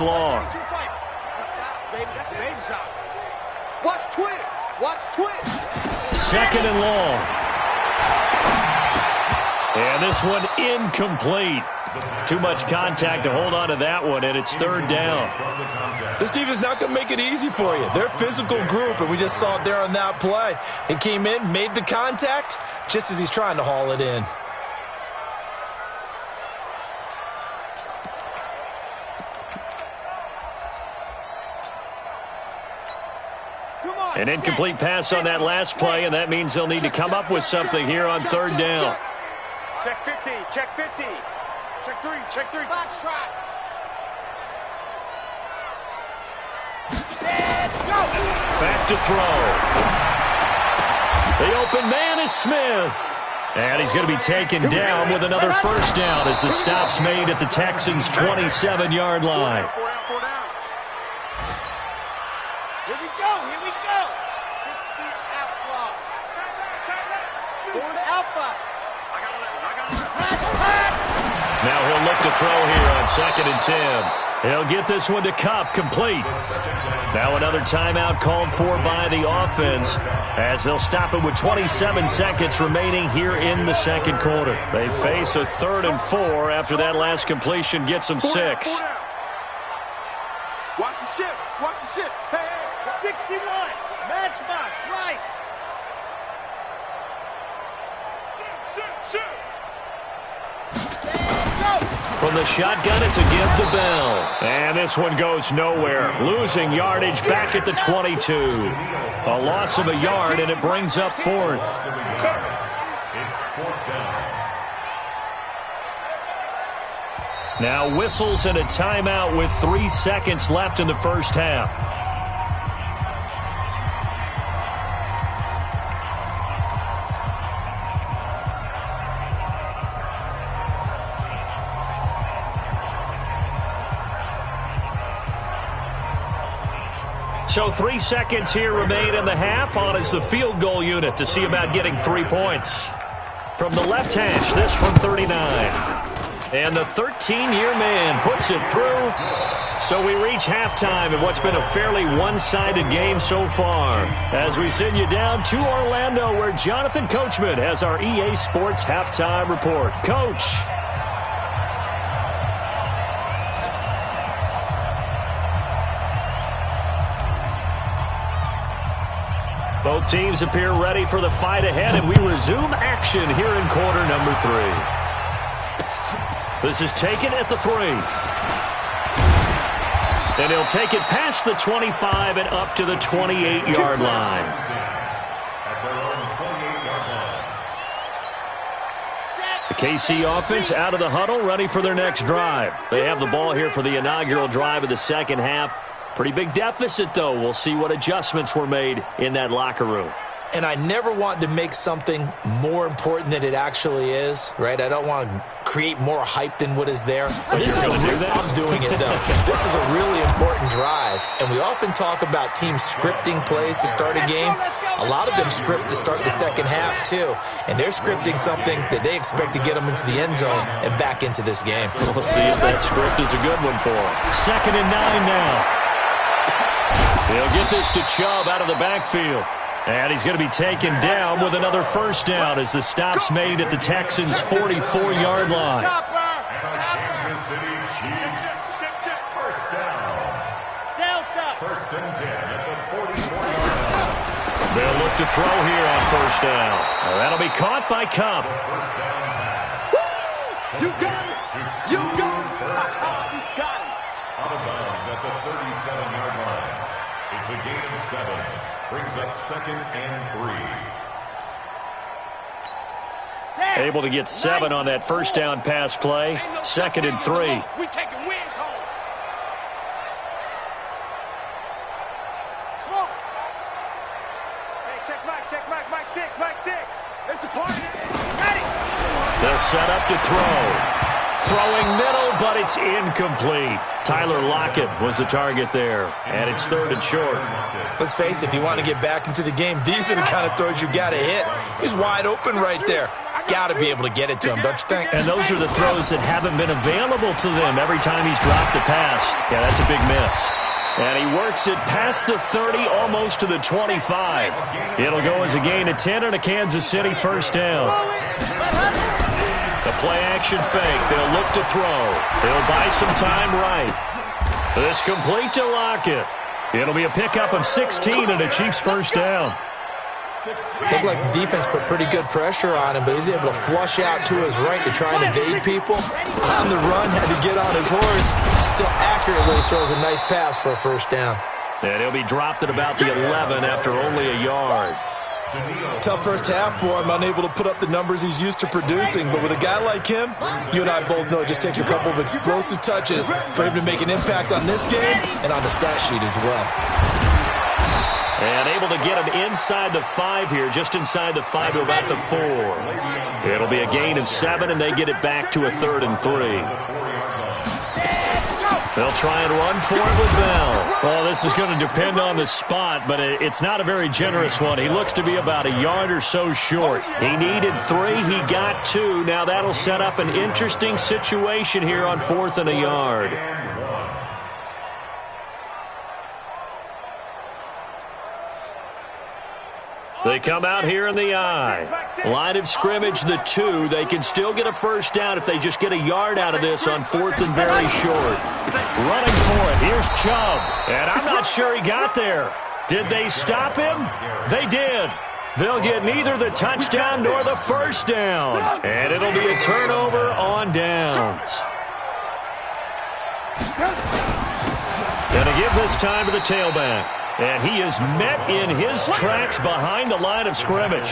long. Second and long. And this one incomplete. Too much contact to hold on to that one, and it's third down. This team is not going to make it easy for you. They're a physical group, and we just saw it there on that play. He came in, made the contact, just as he's trying to haul it in. An incomplete pass on that last play, and that means they'll need to come up with something here on third down. Check 50, check 50. Check 3, check 3. Box try. Back to throw. The open man is Smith. And he's going to be taken down with another first down as the stop's made at the Texans' 27-yard line. Here we go, here we go. 60 outlaw. Going to Alpha. Now he'll look to throw here on 2nd and 10. He'll get this one to Kupp, complete. Now another timeout called for by the offense as they'll stop it with 27 seconds remaining here in the second quarter. They face a 3rd and 4 after that last completion gets them 6. Watch the ship, watch the ship. Hey, 61, matchbox, right. Shoot. From the shotgun, it's a give to Bell. And this one goes nowhere. Losing yardage back at the 22. A loss of a yard, and it brings up 4th. It's 4th down. Now whistles and a timeout with 3 seconds left in the first half. So 3 seconds here remain in the half. On is the field goal unit to see about getting 3 points. From the left hash, this from 39. And the 13-year man puts it through. So we reach halftime in what's been a fairly one-sided game so far. As we send you down to Orlando, where Jonathan Coachman has our EA Sports halftime report. Coach. Both teams appear ready for the fight ahead, and we resume action here in quarter number 3. This is taken at the 3. And he'll take it past the 25 and up to the 28-yard line. The KC offense out of the huddle, ready for their next drive. They have the ball here for the inaugural drive of the second half. Pretty big deficit, though. We'll see what adjustments were made in that locker room. And I never want to make something more important than it actually is, right? I don't want to create more hype than what is there. I'm doing it, though. This is a really important drive, and we often talk about teams scripting plays to start a game. A lot of them script to start the second half, too, and they're scripting something that they expect to get them into the end zone and back into this game. We'll see if that script is a good one for them. 2nd and 9 now. He'll get this to Chubb out of the backfield. And he's going to be taken down with another first down as the stop's made at the Texans' 44-yard line. Kansas City Chiefs. First down. First and 10 at the 44-yard line. They'll look to throw here on first down. That'll be caught by Kupp. First down pass. You got it. You got it. You got it. Out of bounds at the 37-yard line. It's a gain of 7. Brings up 2nd and 3. Able to get 7 on that first down pass play. 2nd and 3. We taking wins home. Smoke. Hey, check Mike, Mike 6, Mike 6. It's a party. Ready. They'll set up to throw. Throwing middle, but it's incomplete. Tyler Lockett was the target there, and it's 3rd and short. Let's face it, if you want to get back into the game, these are the kind of throws you got to hit. He's wide open right there. got to be able to get it to him, don't you think? And those are the throws that haven't been available to them every time he's dropped a pass. Yeah, that's a big miss. And he works it past the 30, almost to the 25. It'll go as a gain of 10 and a Kansas City first down. The play-action fake. They'll look to throw. They'll buy some time right. This complete to Lockett. It'll be a pickup of 16 and a Chiefs first down. Looked like the defense put pretty good pressure on him, but he's able to flush out to his right to try and evade people. On the run, had to get on his horse. Still accurately throws a nice pass for a first down. And he'll be dropped at about the 11 after only a yard. Tough first half for him, unable to put up the numbers he's used to producing. But with a guy like him, you and I both know it just takes a couple of explosive touches for him to make an impact on this game and on the stat sheet as well. And able to get him inside the 5 here, just inside the 5 to about the 4. It'll be a gain of 7, and they get it back to a 3rd and 3. They'll try and run for it with Bell. Well, this is going to depend on the spot, but it's not a very generous one. He looks to be about a yard or so short. He needed 3. He got 2. Now that'll set up an interesting situation here on 4th and a yard. They come out here in the I. Line of scrimmage, the 2. They can still get a first down if they just get a yard out of this on 4th and very short. Running for it. Here's Chubb. And I'm not sure he got there. Did they stop him? They did. They'll get neither the touchdown nor the first down. And it'll be a turnover on downs. Gonna give this time to the tailback. And he is met in his tracks behind the line of scrimmage.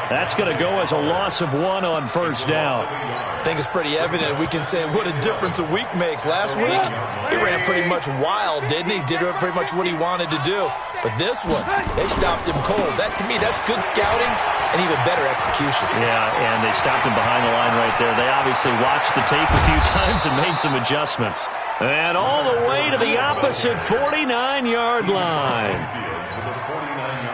That's going to go as a loss of 1 on first down. I think it's pretty evident. We can say what a difference a week makes. Last week, he ran pretty much wild, didn't he? Did pretty much what he wanted to do. But this one, they stopped him cold. That, to me, that's good scouting and even better execution. Yeah, and they stopped him behind the line right there. They obviously watched the tape a few times and made some adjustments. And all the way to the opposite 49-yard line.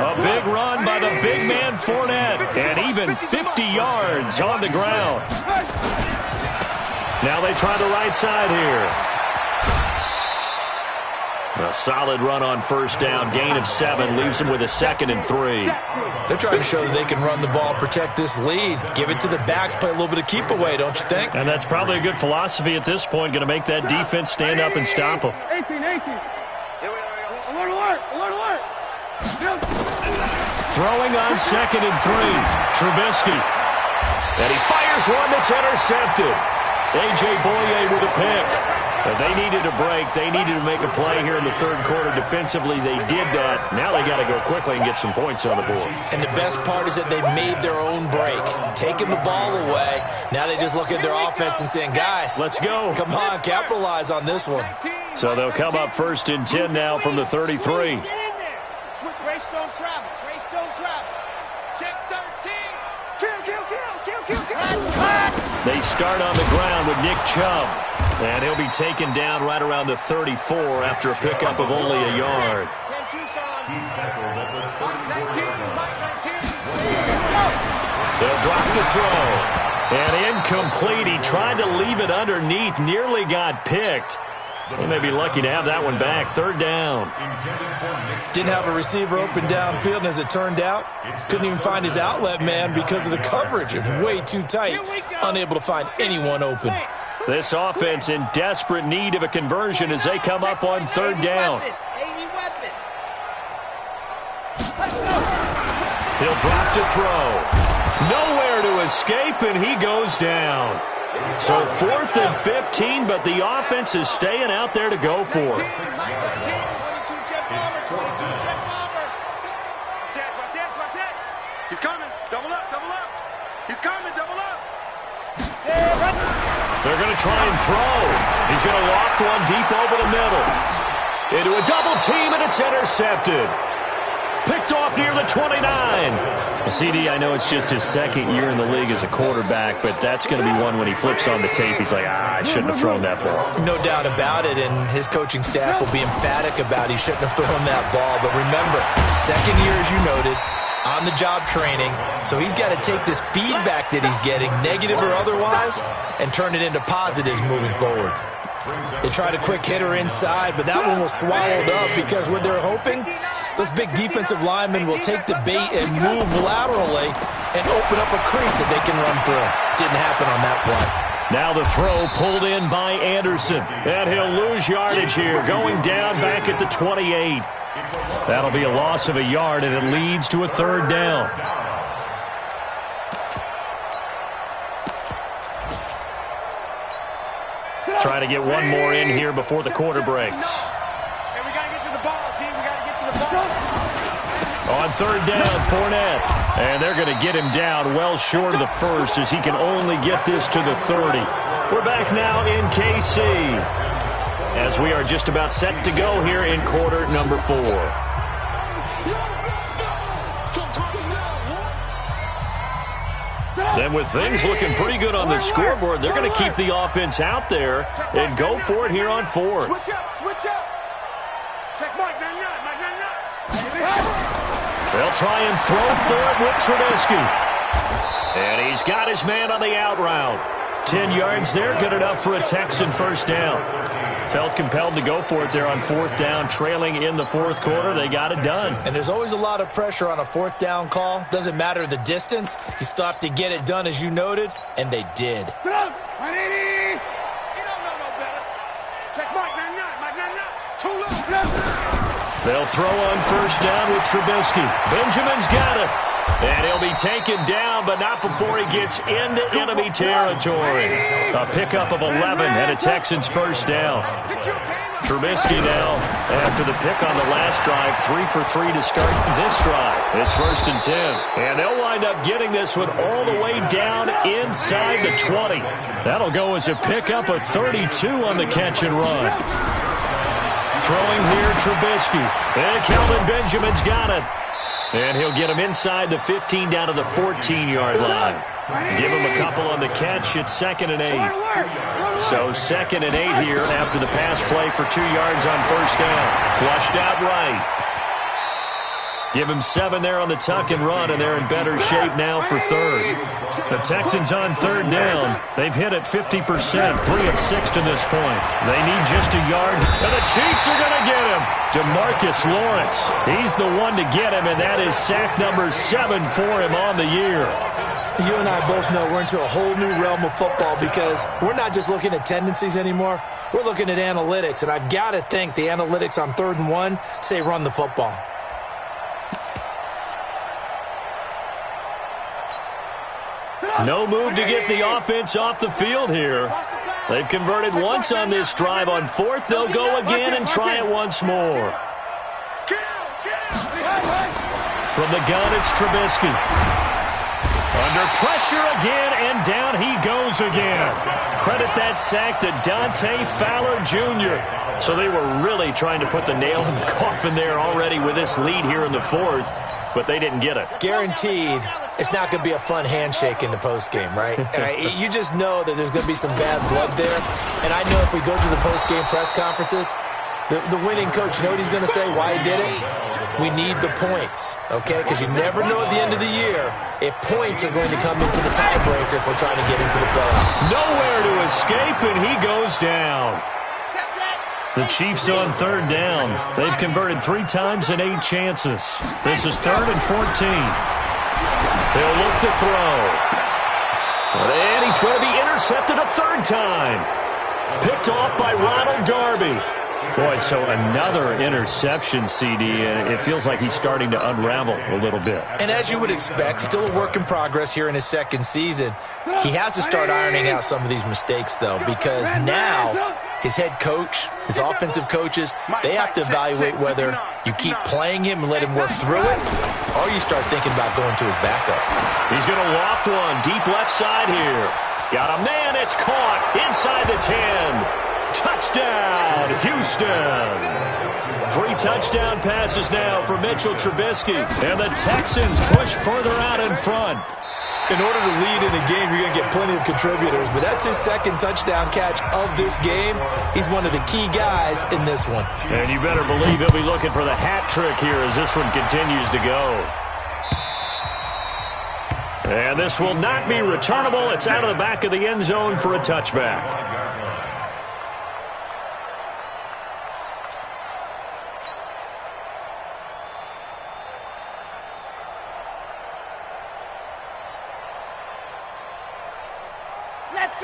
A big run by the big man Fournette, and even 50 yards on the ground. Now they try the right side here. A solid run on first down. Gain of 7 leaves them with a 2nd and 3. They're trying to show that they can run the ball, protect this lead. Give it to the backs, play a little bit of keep away, don't you think? And that's probably a good philosophy at this point. Going to make that defense stand up and stop them. 18. Alert. Throwing on 2nd and 3. Trubisky. And he fires one that's intercepted. A.J. Boye with a pick. But they needed a break. They needed to make a play here in the 3rd quarter. Defensively, they did that. Now they got to go quickly and get some points on the board. And the best part is that they made their own break. Taking the ball away. Now they just look at their offense and saying, guys, let's go. Come on, capitalize on this one. So they'll come up 1st and 10 now from the 33. Switch, race don't travel. Check 13. Kill. They start on the ground with Nick Chubb. And he'll be taken down right around the 34 after a pickup of only a yard. They'll drop the throw. And incomplete. He tried to leave it underneath. Nearly got picked. They may be lucky to have that one back. 3rd down. Didn't have a receiver open downfield, and as it turned out, couldn't even find his outlet man because of the coverage. It was way too tight. Unable to find anyone open. This offense in desperate need of a conversion as they come up on 3rd down. He'll drop to throw. Nowhere to escape, and he goes down. So 4th and 15, but the offense is staying out there to go for it. He's coming. Double up. He's coming. Double up. They're going to try and throw. He's going to loft one deep over the middle. Into a double team, and it's intercepted. Picked off near the 29. CD, I know it's just his 2nd year in the league as a quarterback, but that's going to be one when he flips on the tape. He's like, I shouldn't have thrown that ball. No doubt about it, and his coaching staff will be emphatic about he shouldn't have thrown that ball. But remember, 2nd year, as you noted, on-the-job training. So he's got to take this feedback that he's getting, negative or otherwise, and turn it into positives moving forward. They tried a quick hitter inside, but that one was swallowed up because what they're hoping, those big defensive linemen will take the bait and move laterally and open up a crease that they can run through. Didn't happen on that play. Now the throw pulled in by Anderson. And he'll lose yardage here, going down back at the 28. That'll be a loss of a yard, and it leads to a third down. Trying to get one more in here before the quarter breaks. Hey, we got to get to the ball, team. We got to get to the ball. On third down, Fournette. And they're going to get him down well short of the first as he can only get this to the 30. We're back now in KC as we are just about set to go here in quarter number 4. Then with things looking pretty good on the scoreboard, they're going to keep the offense out there and go for it here on fourth. Switch up, switch up. Check Mike 99, Mike 99. They'll try and throw for it with Trubisky. And he's got his man on the out route. 10 yards there, good enough for a Texan first down. Felt compelled to go for it there on fourth down, trailing in the fourth quarter. They got it done. And there's always a lot of pressure on a fourth down call. Doesn't matter the distance. You still have to get it done, as you noted, and they did. Get up, 180. You don't know no better. Check Mike 99, Mike 99. Too low. They'll throw on first down with Trubisky. Benjamin's got it. And he'll be taken down, but not before he gets into enemy territory. A pickup of 11 and a Texans first down. Trubisky now, after the pick on the last drive, 3 for 3 to start this drive. It's first and 10. And they'll wind up getting this one all the way down inside the 20. That'll go as a pickup of 32 on the catch and run. Throwing here, Trubisky. And Kelvin Benjamin's got it. And he'll get him inside the 15 down to the 14-yard line. Give him a couple on the catch. It's 2nd and 8. So 2nd and 8 here after the pass play for 2 yards on first down. Flushed out right. Give him 7 there on the tuck and run, and they're in better shape now for third. The Texans on third down. They've hit it 50%, 3 of 6 to this point. They need just a yard, and the Chiefs are going to get him. DeMarcus Lawrence, he's the one to get him, and that is sack number 7 for him on the year. You and I both know we're into a whole new realm of football because we're not just looking at tendencies anymore. We're looking at analytics, and I've got to think the analytics on 3rd and 1 say run the football. No move to get the offense off the field here. They've converted once on this drive. On 4th, they'll go again and try it once more. From the gun, it's Trubisky. Under pressure again, and down he goes again. Credit that sack to Dante Fowler Jr. So they were really trying to put the nail in the coffin there already with this lead here in the 4th, but they didn't get it. Guaranteed it's not going to be a fun handshake in the postgame, right? You just know that there's going to be some bad blood there. And I know if we go to the postgame press conferences, the winning coach, you know what he's going to say, why he did it? We need the points, okay? Because you never know at the end of the year if points are going to come into the tiebreaker if we're trying to get into the playoffs. Nowhere to escape, and he goes down. The Chiefs on 3rd down. They've converted 3 times in 8 chances. This is 3rd and 14. They'll look to throw. And he's going to be intercepted a 3rd time. Picked off by Ronald Darby. Boy, so another interception, CD, and it feels like he's starting to unravel a little bit. And as you would expect, still a work in progress here in his 2nd season. He has to start ironing out some of these mistakes, though, because now his head coach, his offensive coaches, they have to evaluate whether you keep playing him and let him work through it, or you start thinking about going to his backup. He's going to loft one deep left side here. Got a man, it's caught inside the 10. Touchdown, Houston. 3 touchdown passes now for Mitchell Trubisky. And the Texans push further out in front. In order to lead in a game, you're going to get plenty of contributors, but that's his 2nd touchdown catch of this game. He's one of the key guys in this one. And you better believe he'll be looking for the hat trick here as this one continues to go. And this will not be returnable. It's out of the back of the end zone for a touchback.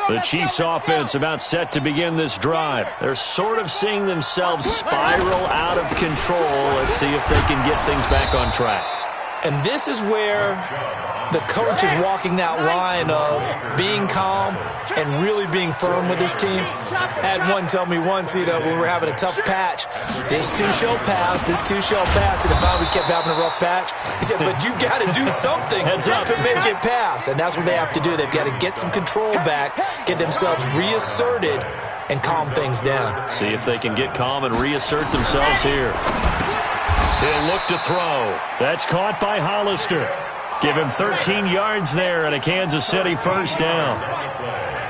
The Chiefs offense about set to begin this drive. They're sort of seeing themselves spiral out of control. Let's see if they can get things back on track. And this is where the coach is walking that line of being calm and really being firm with his team. I had one tell me once, when we were having a tough patch, this too shall pass, this too shall pass. And finally we kept having a rough patch. He said, but you got to do something to make it pass. And that's what they have to do. They've got to get some control back, get themselves reasserted, and calm things down. See if they can get calm and reassert themselves here. He'll look to throw. That's caught by Hollister. Give him 13 yards there and a Kansas City first down.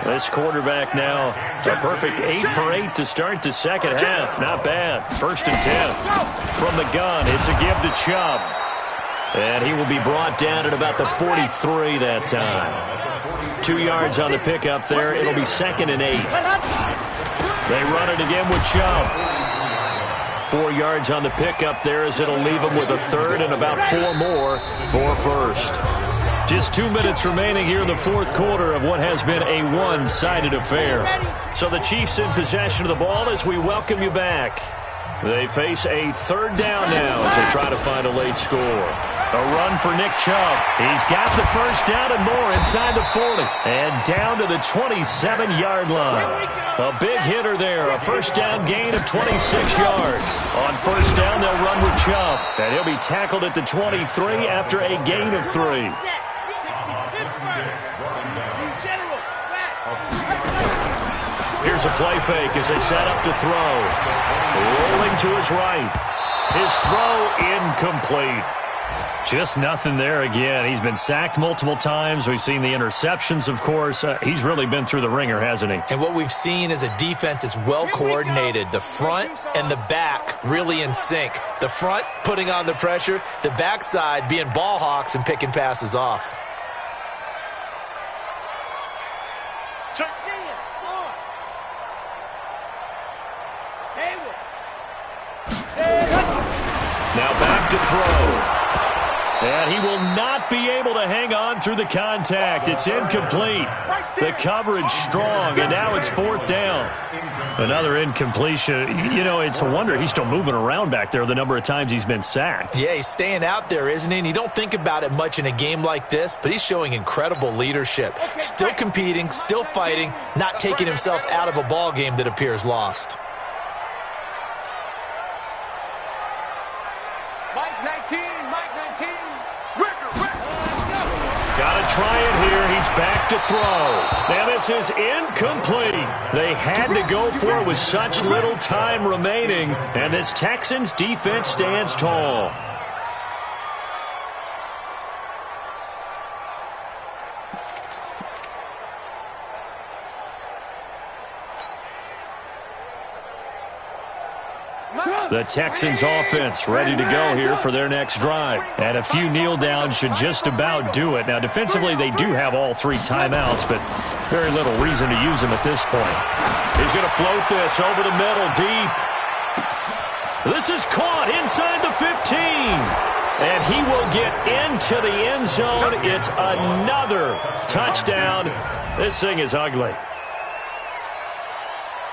This quarterback now, a perfect 8 for 8 to start the second half. Not bad. 1st and 10. From the gun, it's a give to Chubb. And he will be brought down at about the 43 that time. 2 yards on the pickup there. It'll be 2nd and 8. They run it again with Chubb. 4 yards on the pickup there as it'll leave him with a 3rd and about 4 more for first. Just 2 minutes remaining here in the fourth quarter of what has been a one-sided affair. So the Chiefs in possession of the ball as we welcome you back. They face a 3rd down now as they try to find a late score. A run for Nick Chubb. He's got the first down and more inside the 40. And down to the 27-yard line. A big hitter there. A first down gain of 26 yards. On first down, they'll run with Chubb. And he'll be tackled at the 23 after a gain of 3. Here's a play fake as they set up to throw. Rolling to his right. His throw incomplete. Just nothing there again. He's been sacked multiple times. We've seen the interceptions, of course. He's really been through the ringer, hasn't he? And what we've seen is a defense that's well coordinated. The front and the back really in sync. The front putting on the pressure. The backside being ball hawks and picking passes off. Now back to throw. And he will not be able to hang on through the contact. It's incomplete. The coverage strong, and now it's 4th down. Another incompletion. You know, it's a wonder he's still moving around back there the number of times he's been sacked. Yeah, he's staying out there, isn't he? And you don't think about it much in a game like this, but he's showing incredible leadership. Still competing, still fighting, not taking himself out of a ball game that appears lost. Got to try it here. He's back to throw. Now this is incomplete. They had to go for it with such little time remaining, and this Texans defense stands tall. The Texans offense ready to go here for their next drive. And a few kneel downs should just about do it. Now defensively they do have all 3 timeouts, but very little reason to use them at this point. He's going to float this over the middle deep. This is caught inside the 15. And he will get into the end zone. It's another touchdown. This thing is ugly.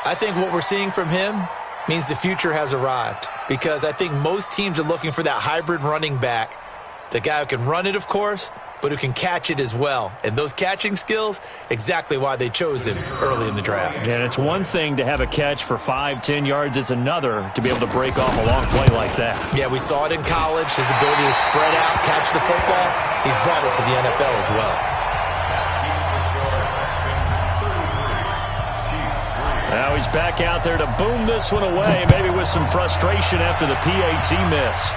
I think what we're seeing from him means the future has arrived, because I think most teams are looking for that hybrid running back, the guy who can run it, of course, but who can catch it as well. And those catching skills, exactly why they chose him early in the draft. And it's one thing to have a catch for 5-10 yards. It's another to be able to break off a long play like that. Yeah, we saw it in college, his ability to spread out, catch the football. He's brought it to the NFL as well. Now he's back out there to boom this one away, maybe with some frustration after the PAT miss.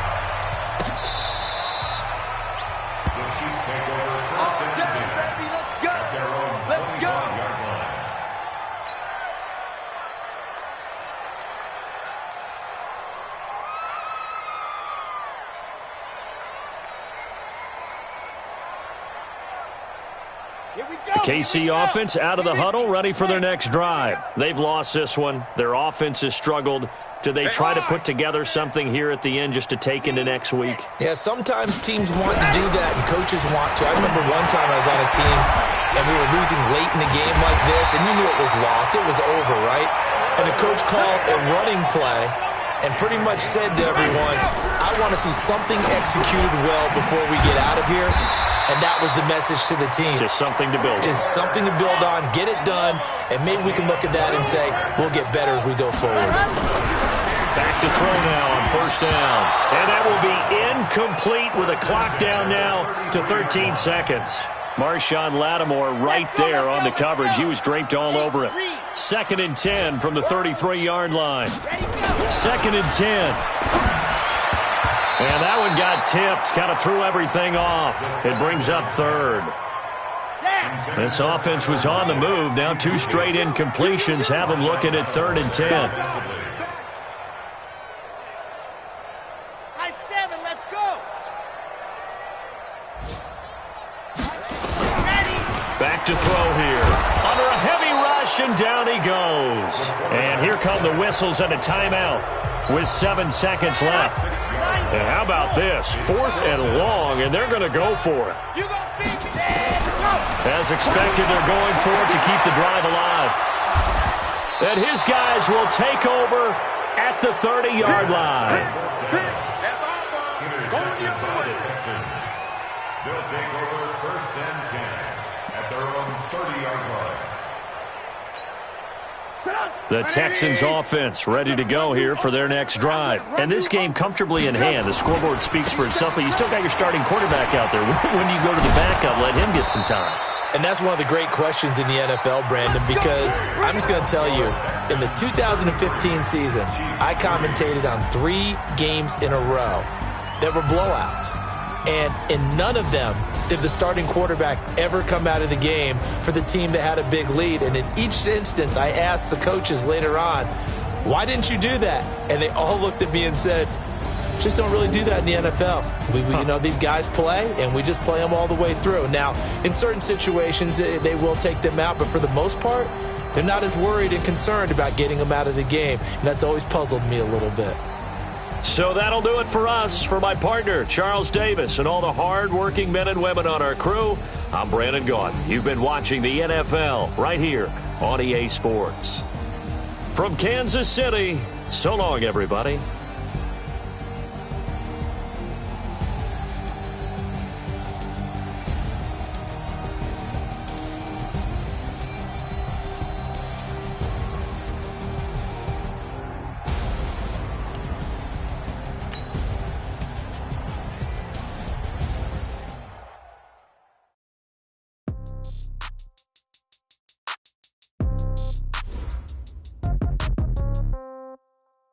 The KC offense out of the huddle, ready for their next drive. They've lost this one. Their offense has struggled. Do they try to put together something here at the end just to take into next week? Yeah, sometimes teams want to do that and coaches want to. I remember one time I was on a team and we were losing late in the game like this, and you knew it was lost. It was over, right? And the coach called a running play and pretty much said to everyone, I want to see something executed well before we get out of here. And that was the message to the team. Just something to build on. Just something to build on, get it done, and maybe we can look at that and say, we'll get better as we go forward. Back to throw now on first down. And that will be incomplete with a clock down now to 13 seconds. Marshawn Lattimore right there on the coverage. He was draped all over it. 2nd and 10 from the 33-yard line. 2nd and 10. And that one got tipped, kind of threw everything off. It brings up 3rd. This offense was on the move. Now 2 straight incompletions have them looking at 3rd and 10. High 7, let's go. Back to throw here. Under a heavy rush, and down he goes. And here come the whistles and a timeout with 7 seconds left. And how about this? 4th and long, and they're going to go for it. As expected, they're going for it to keep the drive alive. And his guys will take over at the 30-yard line. They'll take over 1st and 10 at their own 30-yard line. The Texans offense ready to go here for their next drive. And this game comfortably in hand. The scoreboard speaks for itself, but you still got your starting quarterback out there. When do you go to the backup, let him get some time? And that's one of the great questions in the NFL, Brandon, because I'm just going to tell you, in the 2015 season, I commentated on 3 games in a row that were blowouts. And in none of them did the starting quarterback ever come out of the game for the team that had a big lead. And in each instance, I asked the coaches later on, why didn't you do that? And they all looked at me and said, just don't really do that in the NFL. You know, these guys play, and we just play them all the way through. Now, in certain situations, they will take them out, but for the most part, they're not as worried and concerned about getting them out of the game. And that's always puzzled me a little bit. So that'll do it for us. For my partner, Charles Davis, and all the hard-working men and women on our crew, I'm Brandon Gaudin. You've been watching the NFL right here on EA Sports. From Kansas City, so long, everybody.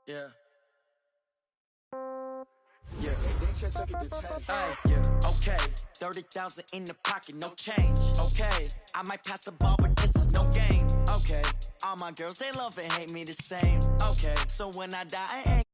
Yeah. Okay, 30,000 in the pocket, no change. Okay, I might pass the ball, but this is no game. Okay, all my girls, they love and hate me the same. Okay, so when I die, I ain't